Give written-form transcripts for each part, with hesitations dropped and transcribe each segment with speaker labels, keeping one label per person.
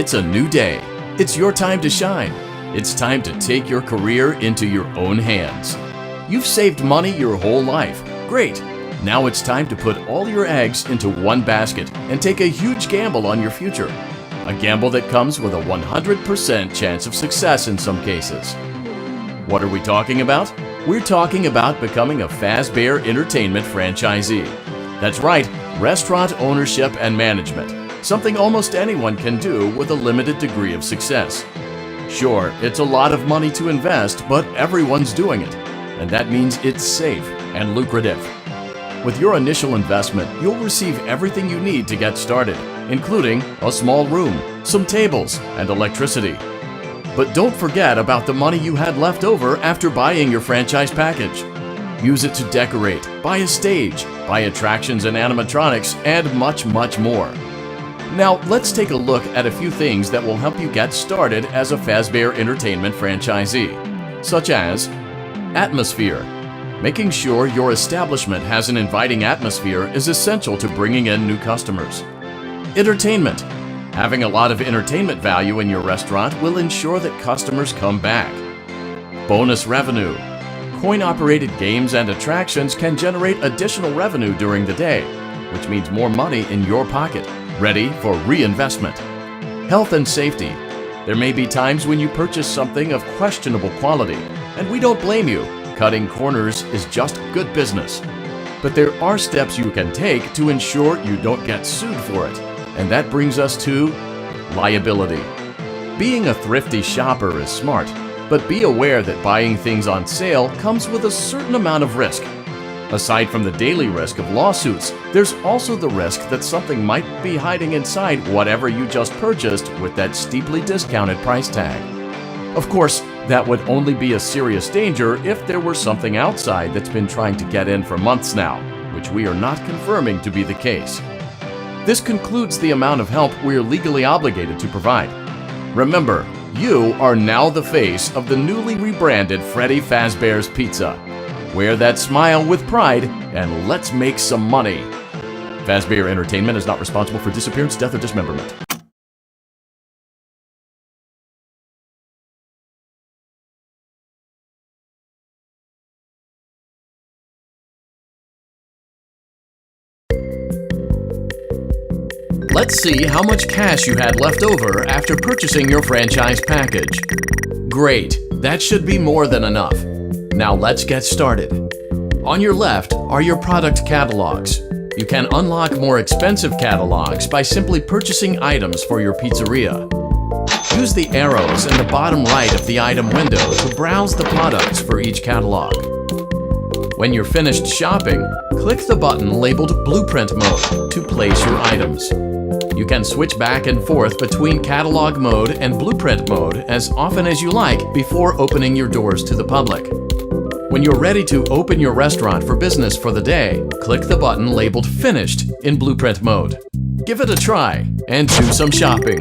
Speaker 1: It's a new day. It's your time to shine. It's time to take your career into your own hands. You've saved money your whole life. Great. Now it's time to put all your eggs into one basket and take a huge gamble on your future. A gamble that comes with a 100% chance of success in some cases. What are we talking about? We're talking about becoming a Fazbear Entertainment franchisee. That's right, restaurant ownership and management. Something almost anyone can do with a limited degree of success. Sure, it's a lot of money to invest, but everyone's doing it. And that means it's safe and lucrative. With your initial investment, you'll receive everything you need to get started, including a small room, some tables, and electricity. But don't forget about the money you had left over after buying your franchise package. Use it to decorate, buy a stage, buy attractions and animatronics, and much, much more. Now, let's take a look at a few things that will help you get started as a Fazbear Entertainment franchisee, such as atmosphere. Making sure your establishment has an inviting atmosphere is essential to bringing in new customers. Entertainment. Having a lot of entertainment value in your restaurant will ensure that customers come back. Bonus revenue. Coin-operated games and attractions can generate additional revenue during the day, which means more money in your pocket, ready for reinvestment. Health and safety. There may be times when you purchase something of questionable quality, and we don't blame you. Cutting corners is just good business. But there are steps you can take to ensure you don't get sued for it. And that brings us to liability. Being a thrifty shopper is smart, but be aware that buying things on sale comes with a certain amount of risk. Aside from the daily risk of lawsuits, there's also the risk that something might be hiding inside whatever you just purchased with that steeply discounted price tag. Of course, that would only be a serious danger if there were something outside that's been trying to get in for months now, which we are not confirming to be the case. This concludes the amount of help we're legally obligated to provide. Remember, you are now the face of the newly rebranded Freddy Fazbear's Pizza. Wear that smile with pride, and let's make some money. Fazbear Entertainment is not responsible for disappearance, death, or dismemberment. Let's see how much cash you had left over after purchasing your franchise package. Great, that should be more than enough. Now let's get started. On your left are your product catalogs. You can unlock more expensive catalogs by simply purchasing items for your pizzeria. Use the arrows in the bottom right of the item window to browse the products for each catalog. When you're finished shopping, click the button labeled Blueprint Mode to place your items. You can switch back and forth between Catalog Mode and Blueprint Mode as often as you like before opening your doors to the public. When you're ready to open your restaurant for business for the day, click the button labeled Finished in Blueprint Mode. Give it a try and do some shopping.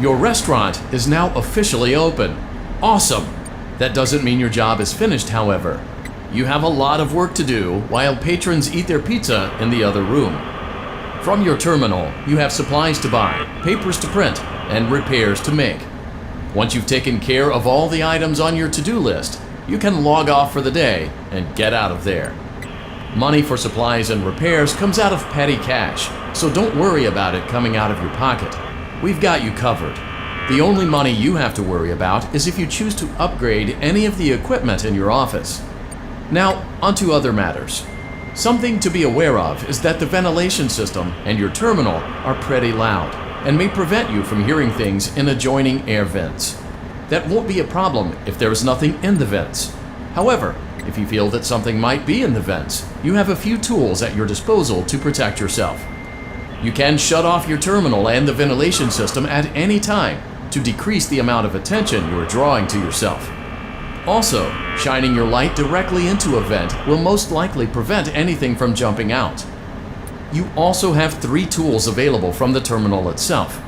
Speaker 1: Your restaurant is now officially open. Awesome! That doesn't mean your job is finished, however. You have a lot of work to do while patrons eat their pizza in the other room. From your terminal, you have supplies to buy, papers to print, and repairs to make. Once you've taken care of all the items on your to-do list, you can log off for the day and get out of there. Money for supplies and repairs comes out of petty cash, so don't worry about it coming out of your pocket. We've got you covered. The only money you have to worry about is if you choose to upgrade any of the equipment in your office. Now, onto other matters. Something to be aware of is that the ventilation system and your terminal are pretty loud and may prevent you from hearing things in adjoining air vents. That won't be a problem if there is nothing in the vents. However, if you feel that something might be in the vents, you have a few tools at your disposal to protect yourself. You can shut off your terminal and the ventilation system at any time to decrease the amount of attention you are drawing to yourself. Also, shining your light directly into a vent will most likely prevent anything from jumping out. You also have 3 tools available from the terminal itself.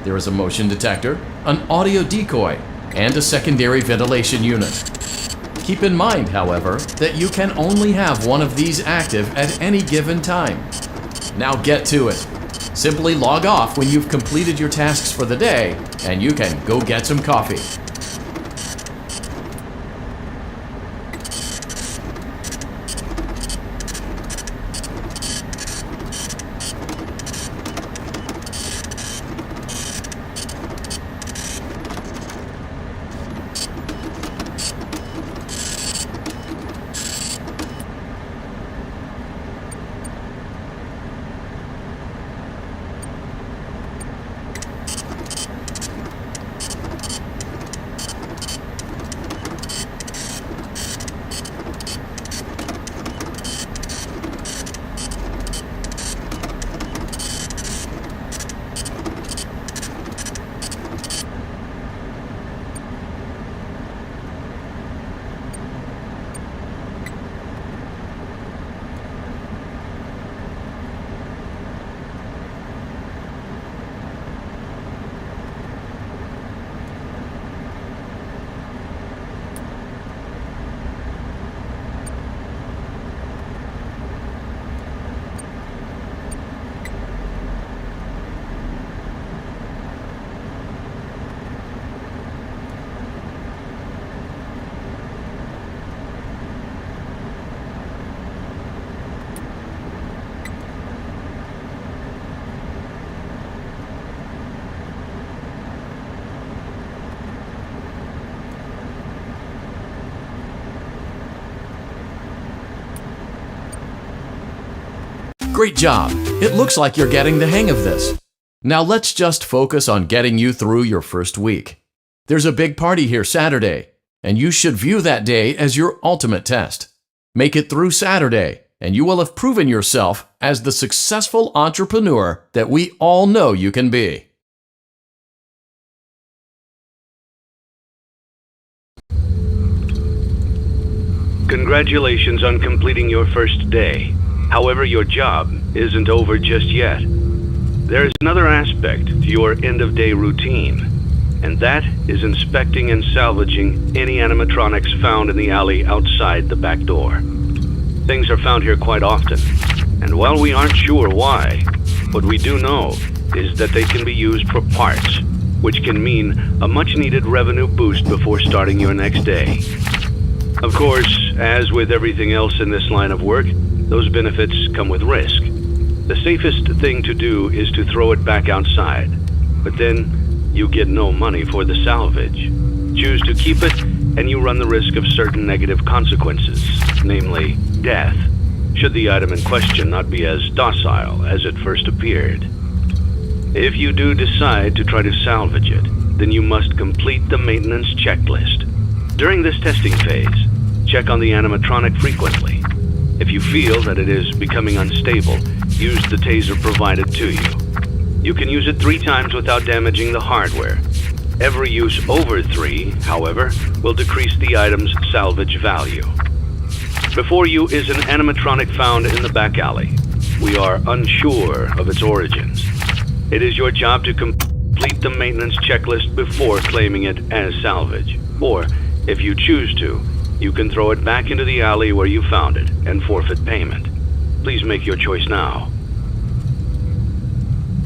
Speaker 1: There is a motion detector, an audio decoy, and a secondary ventilation unit. Keep in mind, however, that you can only have one of these active at any given time. Now get to it. Simply log off when you've completed your tasks for the day, and you can go get some coffee. Great job! It looks like you're getting the hang of this. Now let's just focus on getting you through your first week. There's a big party here Saturday, and you should view that day as your ultimate test. Make it through Saturday, and you will have proven yourself as the successful entrepreneur that we all know you can be.
Speaker 2: Congratulations on completing your first day. However, your job isn't over just yet. There is another aspect to your end-of-day routine, and that is inspecting and salvaging any animatronics found in the alley outside the back door. Things are found here quite often, and while we aren't sure why, what we do know is that they can be used for parts, which can mean a much-needed revenue boost before starting your next day. Of course, as with everything else in this line of work, those benefits come with risk. The safest thing to do is to throw it back outside, but then you get no money for the salvage. Choose to keep it, and you run the risk of certain negative consequences, namely death, should the item in question not be as docile as it first appeared. If you do decide to try to salvage it, then you must complete the maintenance checklist. During this testing phase, check on the animatronic frequently. If you feel that it is becoming unstable, use the taser provided to you. You can use it 3 times without damaging the hardware. Every use over 3, however, will decrease the item's salvage value. Before you is an animatronic found in the back alley. We are unsure of its origins. It is your job to complete the maintenance checklist before claiming it as salvage. Or, if you choose to, you can throw it back into the alley where you found it and forfeit payment. Please make your choice now.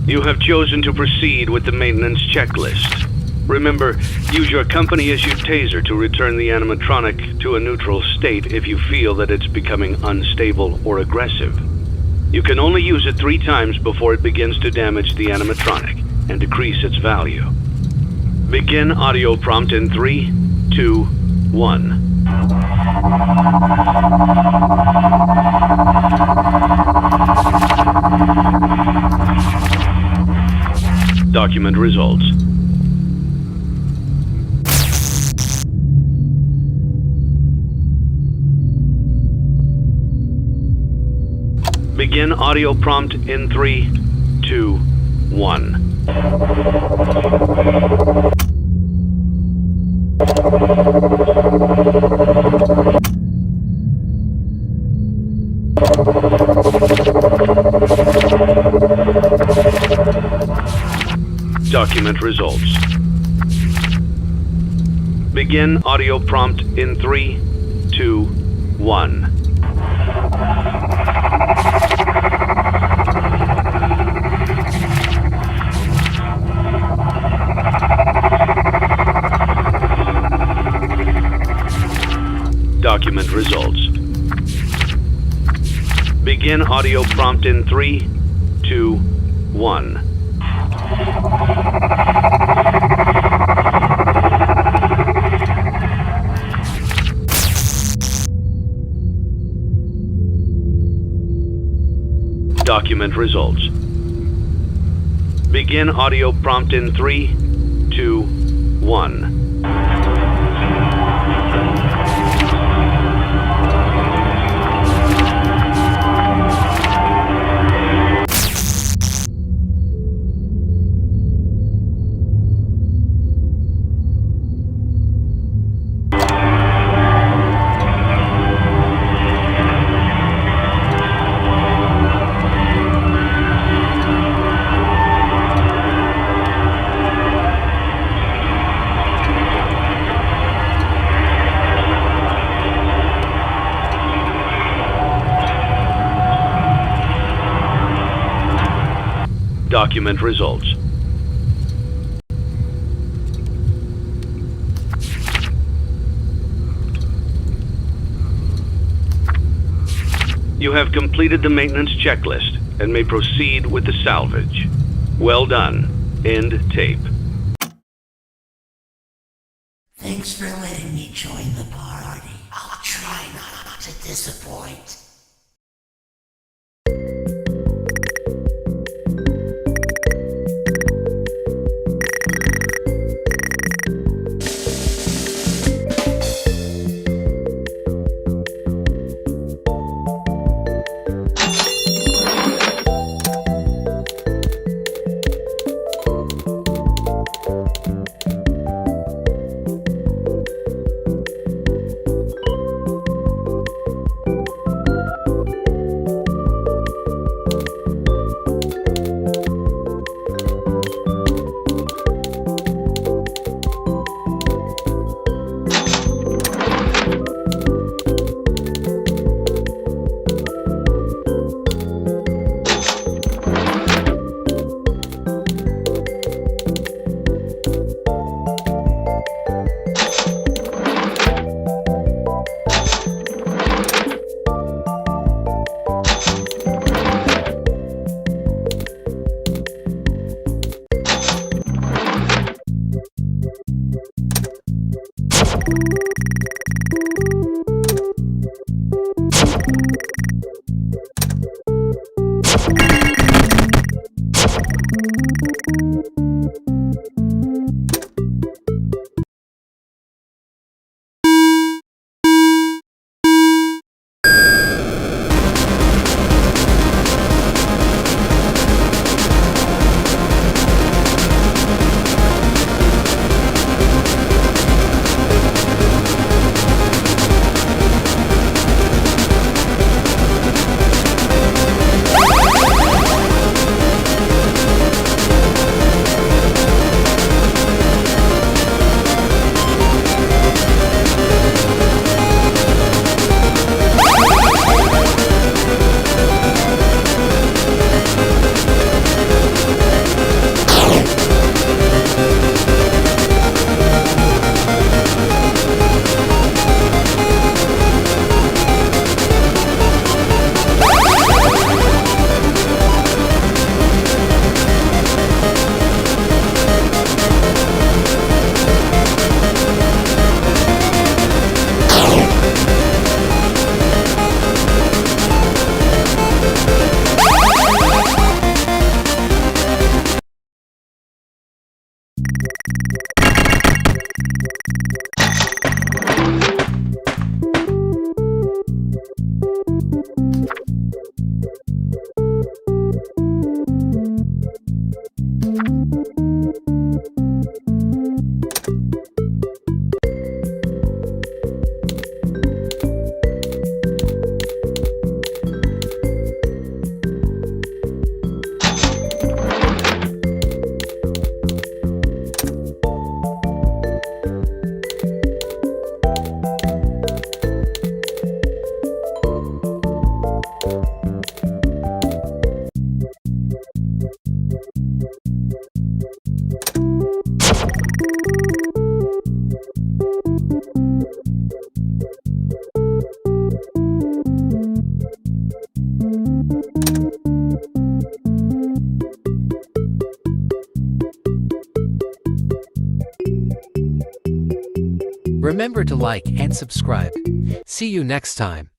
Speaker 2: You have chosen to proceed with the maintenance checklist. Remember, use your company-issued taser to return the animatronic to a neutral state if you feel that it's becoming unstable or aggressive. You can only use it 3 times before it begins to damage the animatronic and decrease its value. Begin audio prompt in 3, 2, 1. Document results. Begin audio prompt in 3, 2, 1. Document results. Begin audio prompt in 3, 2, 1. Document results. Begin audio prompt in 3, 2, 1. Document results. Begin audio prompt in 3, 2, 1. Document results. You have completed the maintenance checklist and may proceed with the salvage. Well done. End tape.
Speaker 3: Thanks for letting me join the party. I'll try not to disappoint.
Speaker 4: Remember to like and subscribe. See you next time.